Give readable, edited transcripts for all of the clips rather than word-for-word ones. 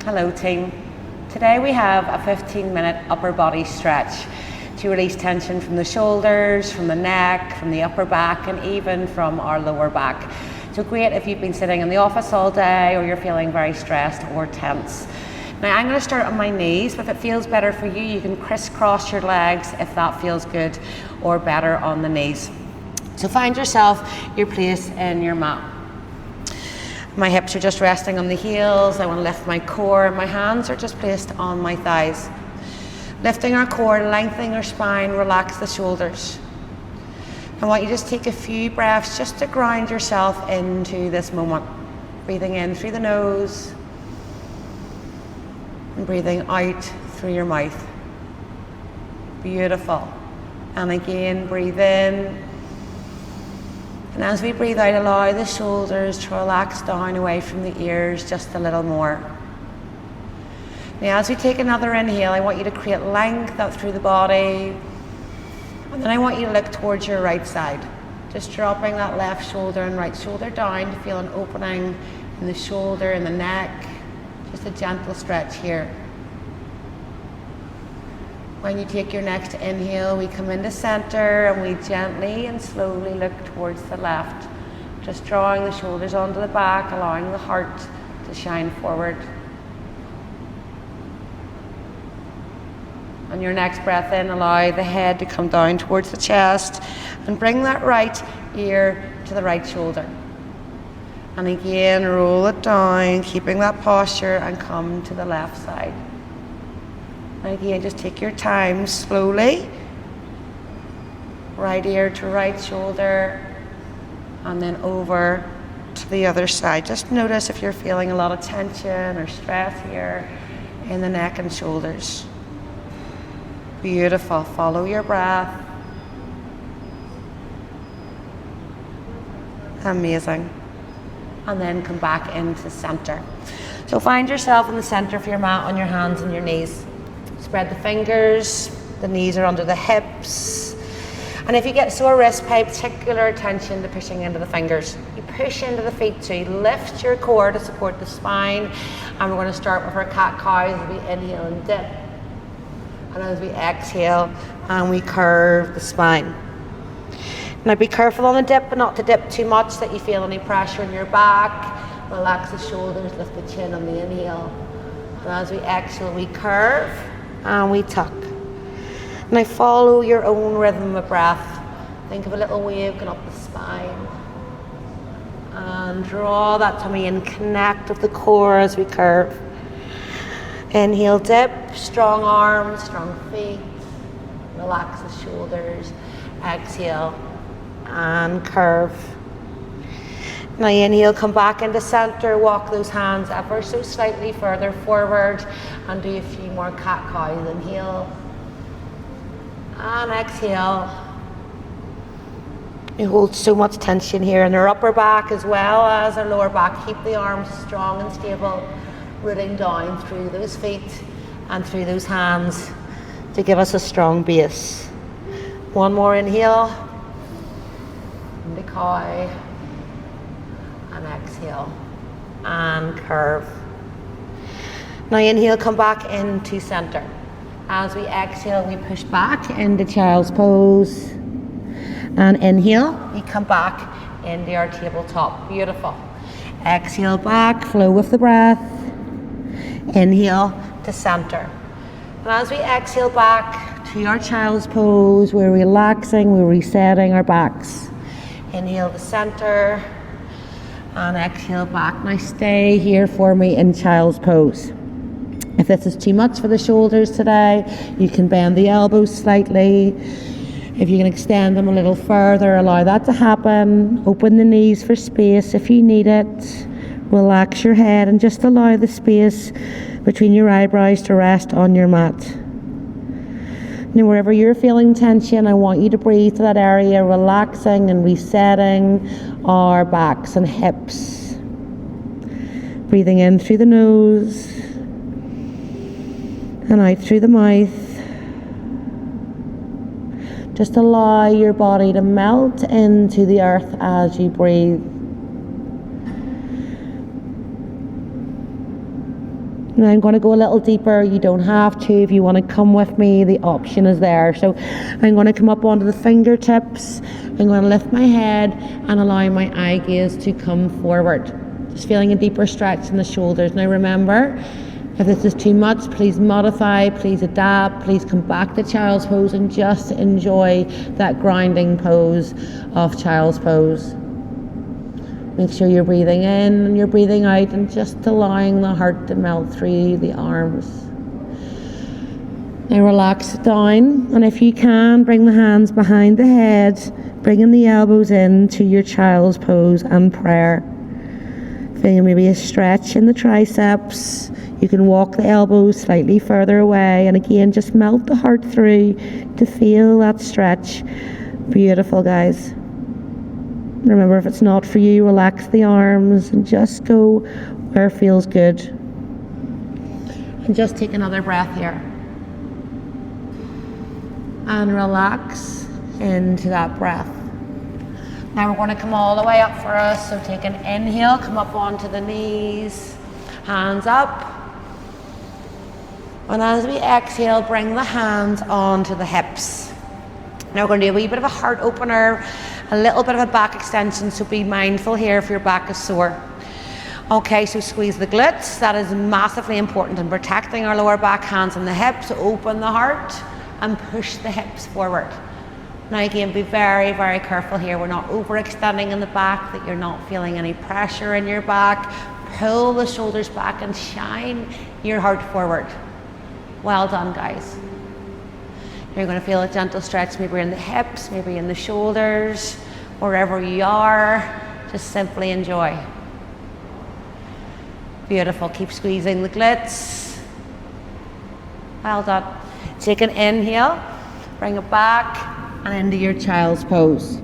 Hello team. Today we have a 15-minute upper body stretch to release tension from the shoulders, from the neck, from the upper back, and even from our lower back. So great if you've been sitting in the office all day or you're feeling very stressed or tense. Now I'm going to start on my knees, but if it feels better for you, you can crisscross your legs if that feels good, or better on the knees. So find yourself your place in your mat. My hips are just resting on the heels. I want to lift my core. My hands are just placed on my thighs. Lifting our core, lengthening our spine, relax the shoulders. I want you to just take a few breaths just to ground yourself into this moment. Breathing in through the nose and breathing out through your mouth. Beautiful. And again, breathe in. And as we breathe out, allow the shoulders to relax down away from the ears just a little more. Now as we take another inhale, I want you to create length out through the body. And then I want you to look towards your right side. Just dropping that left shoulder and right shoulder down to feel an opening in the shoulder and the neck. Just a gentle stretch here. When you take your next inhale, we come into center and we gently and slowly look towards the left. Just drawing the shoulders onto the back, allowing the heart to shine forward. On your next breath in, allow the head to come down towards the chest and bring that right ear to the right shoulder. And again, roll it down, keeping that posture, and come to the left side. And again, just take your time slowly. Right ear to right shoulder, and then over to the other side. Just notice if you're feeling a lot of tension or stress here in the neck and shoulders. Beautiful. Follow your breath. Amazing. And then come back into center. So find yourself in the center of your mat on your hands and your knees. Spread the fingers, the knees are under the hips. And if you get sore wrists, pay particular attention to pushing into the fingers. You push into the feet too. Lift your core to support the spine. And we're going to start with our cat-cow as we inhale and dip. And as we exhale, and we curve the spine. Now be careful on the dip, but not to dip too much that you feel any pressure in your back. Relax the shoulders, lift the chin on the inhale. And as we exhale, we curve. And we tuck. Now follow your own rhythm of breath. Think of a little wave going up the spine. And draw that tummy in, connect with the core as we curve. Inhale, dip, strong arms, strong feet. Relax the shoulders. Exhale and curve. Now inhale, come back into center, walk those hands ever so slightly further forward and do a few more cat-cows. Inhale and exhale. You hold so much tension here in our upper back as well as our lower back. Keep the arms strong and stable, rooting down through those feet and through those hands to give us a strong base. One more inhale, into cow. And exhale and curve. Now inhale, come back into center. As we exhale, we push back into child's pose. And inhale, we come back into our tabletop. Beautiful. Exhale back, flow with the breath. Inhale to center. And as we exhale back to our child's pose, we're relaxing, we're resetting our backs. Inhale to center. And exhale back. Now stay here for me in child's pose. If this is too much for the shoulders today, you can bend the elbows slightly. If you can extend them a little further, allow that to happen. Open the knees for space if you need it. Relax your head and just allow the space between your eyebrows to rest on your mat. Now wherever you're feeling tension, I want you to breathe to that area, relaxing and resetting our backs and hips. Breathing in through the nose and out through the mouth. Just allow your body to melt into the earth as you breathe. Now I'm going to go a little deeper. You don't have to. If you want to come with me, the option is there. So I'm going to come up onto the fingertips. I'm going to lift my head and allow my eye gaze to come forward. Just feeling a deeper stretch in the shoulders. Now remember, if this is too much, please modify, please adapt, please come back to child's pose and just enjoy that grounding pose of child's pose. Make sure you're breathing in and you're breathing out and just allowing the heart to melt through the arms. Now relax down, and if you can, bring the hands behind the head, bringing the elbows into your child's pose and prayer. Feeling maybe a stretch in the triceps. You can walk the elbows slightly further away, and again just melt the heart through to feel that stretch. Beautiful, guys. Remember, if it's not for you, relax the arms and just go where it feels good. And just take another breath here. And relax into that breath. Now we're going to come all the way up for us. So take an inhale, come up onto the knees, hands up. And as we exhale, bring the hands onto the hips. Now we're going to do a wee bit of a heart opener, a little bit of a back extension, so be mindful here if your back is sore. Okay, so squeeze the glutes. That is massively important in protecting our lower back, hands on the hips. Open the heart and push the hips forward. Now again, be very, very careful here. We're not overextending in the back, that you're not feeling any pressure in your back. Pull the shoulders back and shine your heart forward. Well done, guys. You're going to feel a gentle stretch, maybe in the hips, maybe in the shoulders, wherever you are. Just simply enjoy. Beautiful. Keep squeezing the glutes. Well done. Take an inhale, bring it back and into your child's pose.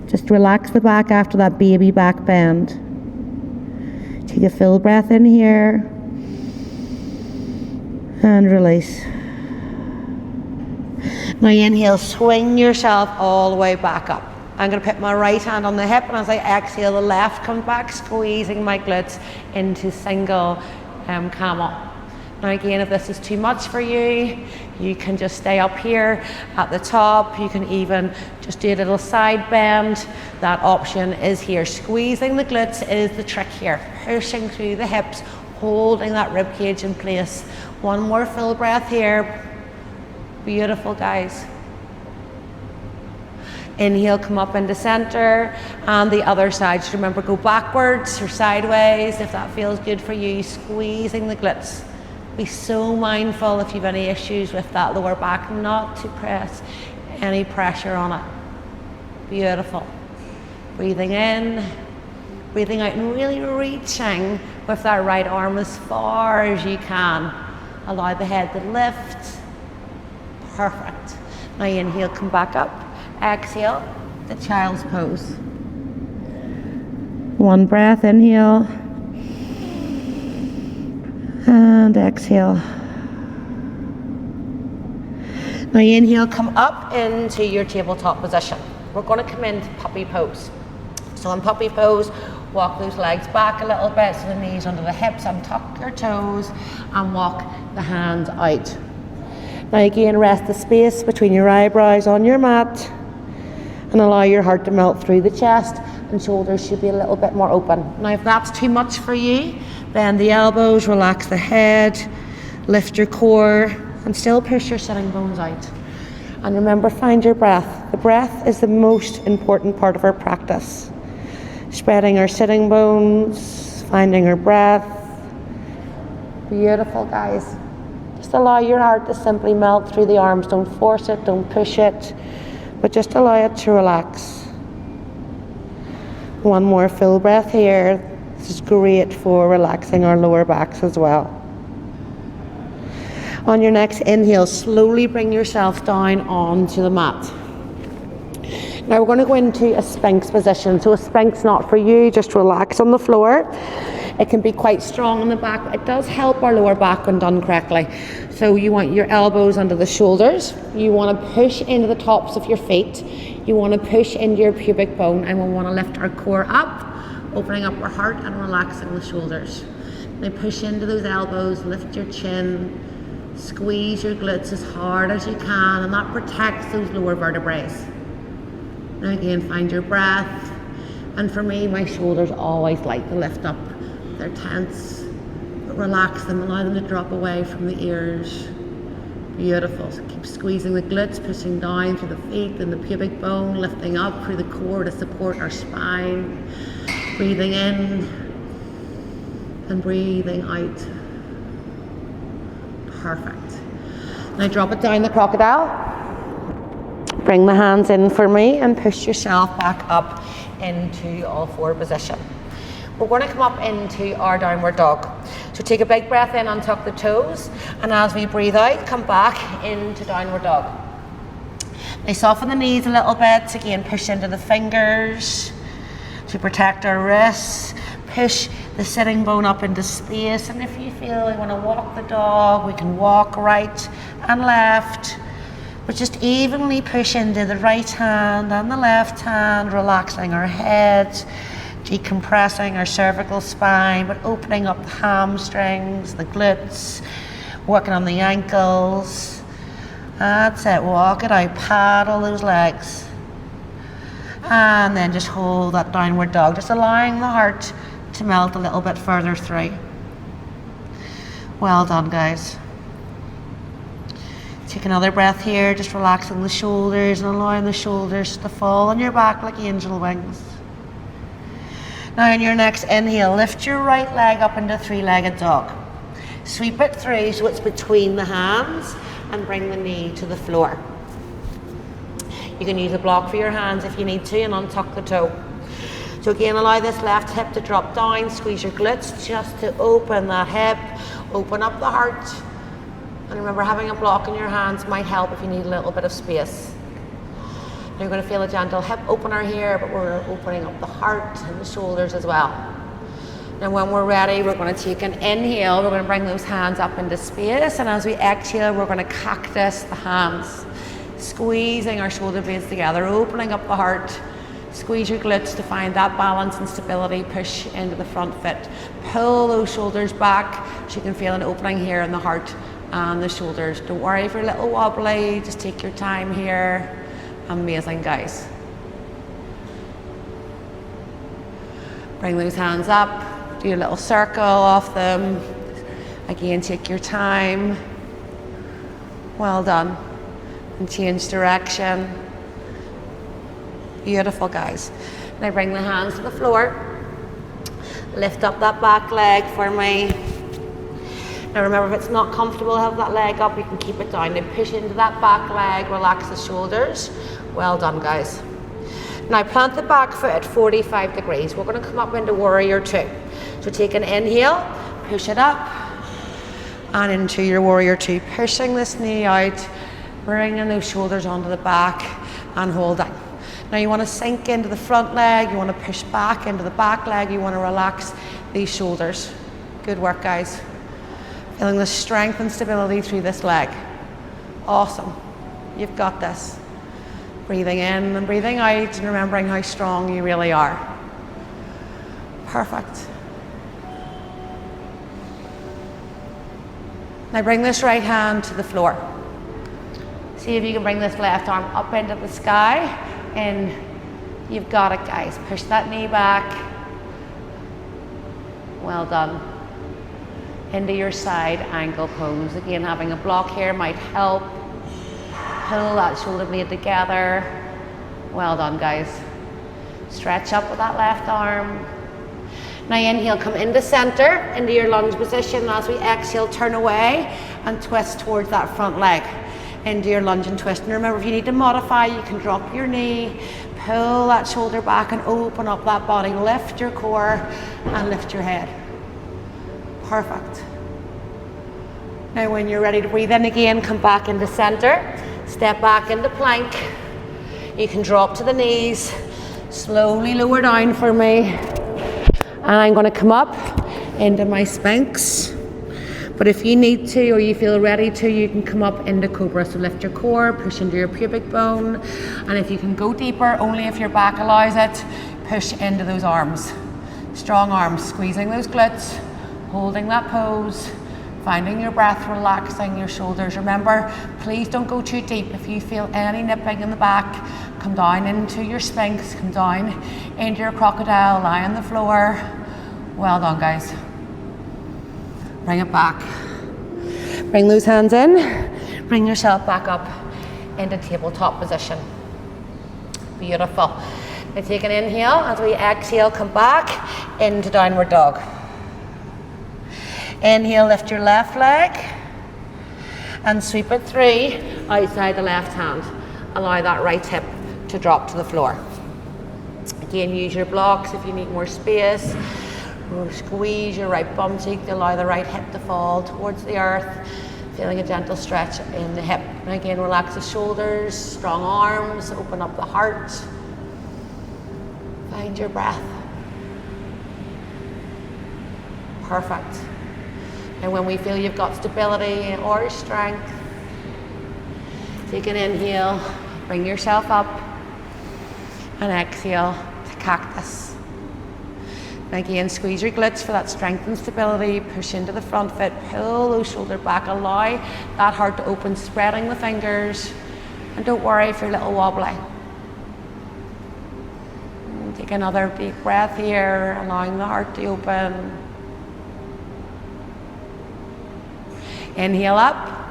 Just relax the back after that baby back bend. Take a full breath in here and release. Now inhale, swing yourself all the way back up. I'm going to put my right hand on the hip, and as I exhale, the left comes back, squeezing my glutes into single camel. Now again, if this is too much for you, you can just stay up here at the top. You can even just do a little side bend. That option is here. Squeezing the glutes is the trick here. Pushing through the hips, holding that rib cage in place. One more full breath here. Beautiful, guys. Inhale, come up into center, and the other side. Just remember, go backwards or sideways if that feels good for you. Squeezing the glutes. Be so mindful if you've any issues with that lower back, not to press any pressure on it. Beautiful. Breathing in, breathing out, and really reaching with that right arm as far as you can. Allow the head to lift. Perfect. Now inhale, come back up. Exhale, the child's pose. One breath, inhale. And exhale. Now inhale, come up into your tabletop position. We're going to come into puppy pose. So in puppy pose, walk those legs back a little bit, so the knees under the hips, untuck your toes, and walk the hands out. Now again, rest the space between your eyebrows on your mat, and allow your heart to melt through the chest, and shoulders should be a little bit more open. Now if that's too much for you, bend the elbows, relax the head, lift your core, and still push your sitting bones out. And remember, find your breath. The breath is the most important part of our practice. Spreading our sitting bones, finding our breath. Beautiful, guys. Just allow your heart to simply melt through the arms. Don't force it, don't push it, but just allow it to relax. One more full breath here. This is great for relaxing our lower backs as well. On your next inhale, slowly bring yourself down onto the mat. Now we're going to go into a Sphinx position. So a Sphinx not for you, just relax on the floor. It can be quite strong on the back, but it does help our lower back when done correctly. So you want your elbows under the shoulders. You want to push into the tops of your feet. You want to push into your pubic bone, and we want to lift our core up, opening up our heart and relaxing the shoulders. Now push into those elbows, lift your chin, squeeze your glutes as hard as you can, and that protects those lower vertebrae. Now again, find your breath. And for me, my shoulders always like to lift up. They're tense, but relax them, allow them to drop away from the ears. Beautiful. So keep squeezing the glutes, pushing down through the feet and the pubic bone, lifting up through the core to support our spine. Breathing in and breathing out. Perfect. Now drop it down the crocodile. Bring the hands in for me and push yourself back up into all four position. We're going to come up into our downward dog. So take a big breath in, untuck the toes, and as we breathe out, come back into downward dog. Now soften the knees a little bit. Again, push into the fingers to protect our wrists. Push the sitting bone up into space, and if you feel you want to walk the dog, we can walk right and left, but just evenly push into the right hand and the left hand, relaxing our head, decompressing our cervical spine, but opening up the hamstrings, the glutes, working on the ankles. That's it, walk it out, paddle those legs. And then just hold that downward dog, just allowing the heart to melt a little bit further through. Well done, guys. Take another breath here, just relaxing the shoulders and allowing the shoulders to fall on your back like angel wings. Now in your next inhale, lift your right leg up into three-legged dog. Sweep it through so it's between the hands and bring the knee to the floor. You can use a block for your hands if you need to and untuck the toe. So again, allow this left hip to drop down, squeeze your glutes just to open that hip, open up the heart. And remember, having a block in your hands might help if you need a little bit of space. Now you're going to feel a gentle hip opener here, but we're opening up the heart and the shoulders as well. Now when we're ready, we're going to take an inhale, we're going to bring those hands up into space, and as we exhale, we're going to cactus the hands, squeezing our shoulder blades together, opening up the heart. Squeeze your glutes to find that balance and stability, push into the front foot. Pull those shoulders back so you can feel an opening here in the heart and the shoulders. Don't worry if you're a little wobbly, just take your time here. Amazing, guys. Bring those hands up, do a little circle off them. Again, take your time. Well done. And change direction. Beautiful, guys. Now bring the hands to the floor. Lift up that back leg for me. Now remember, if it's not comfortable, have that leg up, you can keep it down. Then push into that back leg, relax the shoulders. Well done, guys. Now plant the back foot at 45 degrees. We're going to come up into warrior two. So take an inhale, push it up, and into your warrior two. Pushing this knee out, bringing those shoulders onto the back, and holding. Now you want to sink into the front leg, you want to push back into the back leg, you want to relax these shoulders. Good work, guys. Feeling the strength and stability through this leg. Awesome. You've got this. Breathing in and breathing out and remembering how strong you really are. Perfect. Now bring this right hand to the floor. See if you can bring this left arm up into the sky. And you've got it, guys. Push that knee back. Well done. Into your side angle pose. Again, having a block here might help. Pull that shoulder blade together. Well done, guys. Stretch up with that left arm. Now inhale, come into center, into your lunge position. As we exhale, turn away and twist towards that front leg. Into your lunge and twist. And remember, if you need to modify, you can drop your knee, pull that shoulder back and open up that body. Lift your core and lift your head. Perfect. Now when you're ready to breathe in again, come back into center, step back into plank. You can drop to the knees, slowly lower down for me. And I'm going to come up into my Sphinx. But if you need to or you feel ready to, you can come up into Cobra. So lift your core, push into your pubic bone. And if you can go deeper, only if your back allows it, push into those arms. Strong arms, squeezing those glutes, holding that pose, finding your breath, relaxing your shoulders. Remember, please don't go too deep. If you feel any nipping in the back, come down into your Sphinx, come down into your crocodile, lie on the floor. Well done, guys. Bring it back. Bring those hands in. Bring yourself back up into tabletop position. Beautiful. Now take an inhale. As we exhale, come back into downward dog. Inhale, lift your left leg and sweep it through outside the left hand. Allow that right hip to drop to the floor. Again, use your blocks if you need more space. Or squeeze your right bum cheek to allow the right hip to fall towards the earth. Feeling a gentle stretch in the hip. And again, relax the shoulders, strong arms, open up the heart. Find your breath. Perfect. And when we feel you've got stability or strength, take an inhale, bring yourself up, and exhale to cactus. And again, squeeze your glutes for that strength and stability, push into the front foot, pull those shoulders back, allow that heart to open, spreading the fingers, and don't worry if you're a little wobbly. And take another deep breath here, allowing the heart to open. Inhale up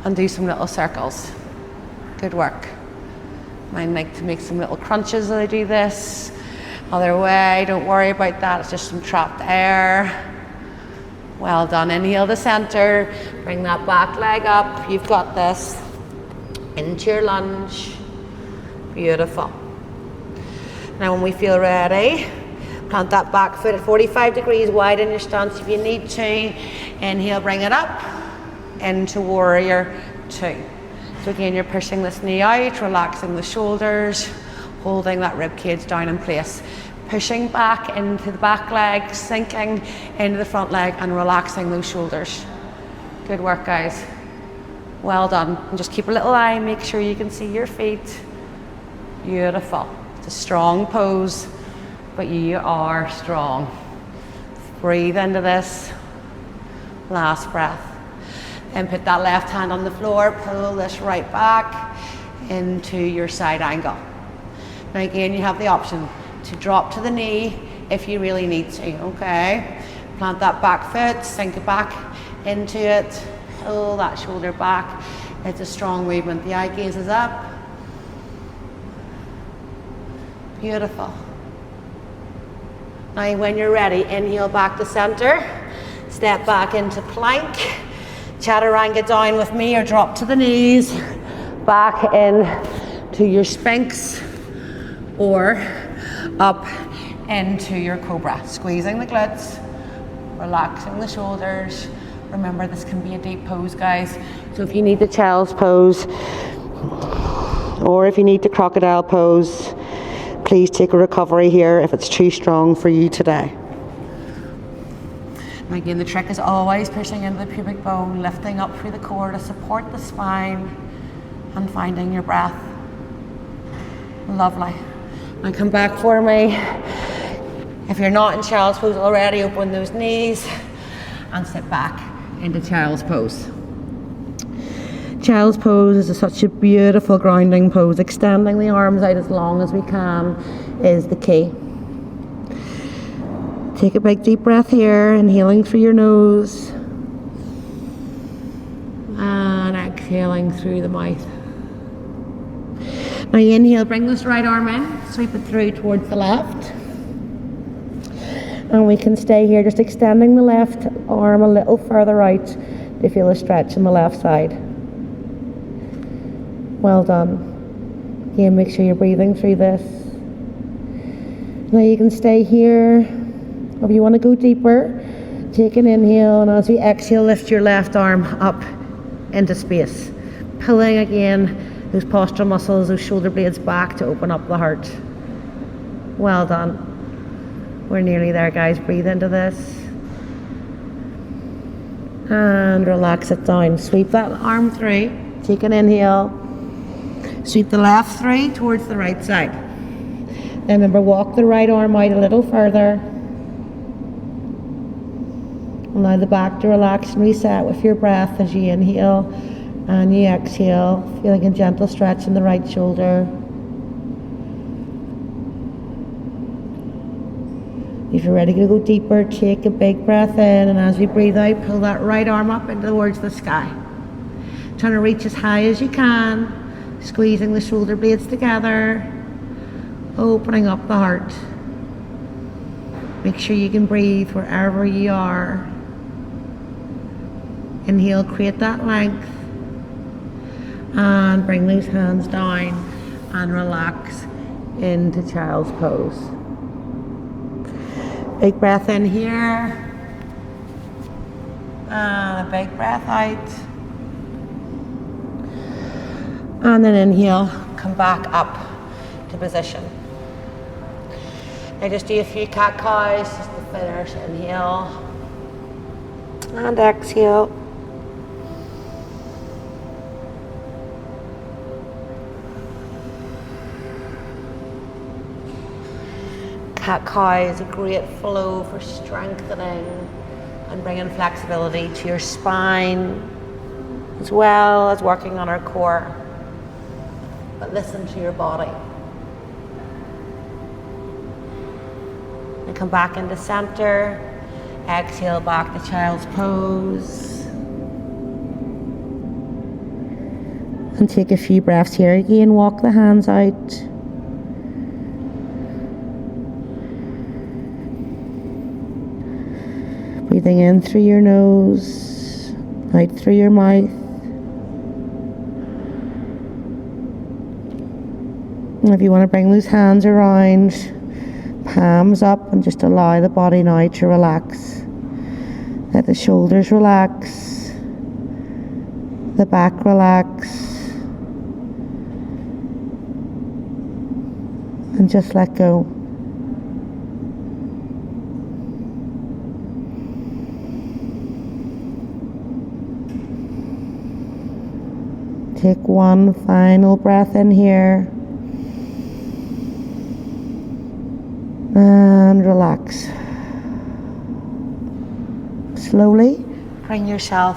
and do some little circles. Good work. Might like to make some little crunches as I do this. Other way, don't worry about that, it's just some trapped air. Well done. Inhale to center, bring that back leg up. You've got this. Into your lunge. Beautiful. Now when we feel ready, plant that back foot at 45 degrees, widen your stance if you need to. Inhale, bring it up. Into warrior two. So again, you're pushing this knee out, relaxing the shoulders, holding that rib cage down in place. Pushing back into the back leg, sinking into the front leg and relaxing those shoulders. Good work, guys. Well done. And just keep a little eye, make sure you can see your feet. Beautiful. It's a strong pose, but you are strong. Breathe into this. Last breath. And put that left hand on the floor, pull this right back into your side angle. Now again, you have the option to drop to the knee if you really need to, okay? Plant that back foot, sink it back into it, pull that shoulder back. It's a strong movement. The eye gaze is up. Beautiful. Now when you're ready, inhale back to center, step back into plank. Chaturanga down with me or drop to the knees, back in to your Sphinx or up into your cobra. Squeezing the glutes, relaxing the shoulders. Remember, this can be a deep pose, guys. So if you need the child's pose or if you need the crocodile pose, please take a recovery here if it's too strong for you today. And again, the trick is always pushing into the pubic bone, lifting up through the core to support the spine and finding your breath. Lovely. Now come back for me. If you're not in child's pose already, open those knees and sit back into child's pose. Child's pose is such a beautiful grounding pose. Extending the arms out as long as we can is the key. Take a big deep breath here, inhaling through your nose and exhaling through the mouth. Now you inhale, bring this right arm in, sweep it through towards the left. And we can stay here, just extending the left arm a little further out to feel a stretch on the left side. Well done. Again, make sure you're breathing through this. Now you can stay here. If you want to go deeper, take an inhale, and as we exhale, lift your left arm up into space. Pulling again those postural muscles, those shoulder blades back to open up the heart. Well done. We're nearly there, guys. Breathe into this. And relax it down. Sweep that arm through. Take an inhale. Sweep the left through towards the right side. Then remember, walk the right arm out a little further. Allow the back to relax and reset with your breath as you inhale and you exhale, feeling a gentle stretch in the right shoulder. If you're ready to go deeper, take a big breath in, and as you breathe out, pull that right arm up into towards the sky. Trying to reach as high as you can, squeezing the shoulder blades together, opening up the heart. Make sure you can breathe wherever you are. Inhale, create that length, and bring those hands down and relax into child's pose. Big breath in here, and a big breath out. And then inhale, come back up to position. Now just do a few cat-cows just to finish. Inhale and exhale. Cat-cow is a great flow for strengthening and bringing flexibility to your spine, as well as working on our core. But listen to your body. And come back into center. Exhale back to child's pose. And take a few breaths here again. Walk the hands out. Breathing in through your nose, out through your mouth. And if you want to bring those hands around, palms up, and just allow the body now to relax. Let the shoulders relax, the back relax, and just let go. Take one final breath in here. And relax. Slowly bring yourself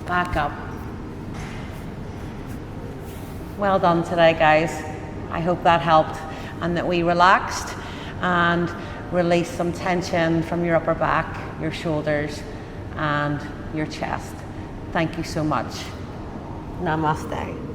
back up. Well done today, guys. I hope that helped and that we relaxed and released some tension from your upper back, your shoulders, and your chest. Thank you so much. Namaste.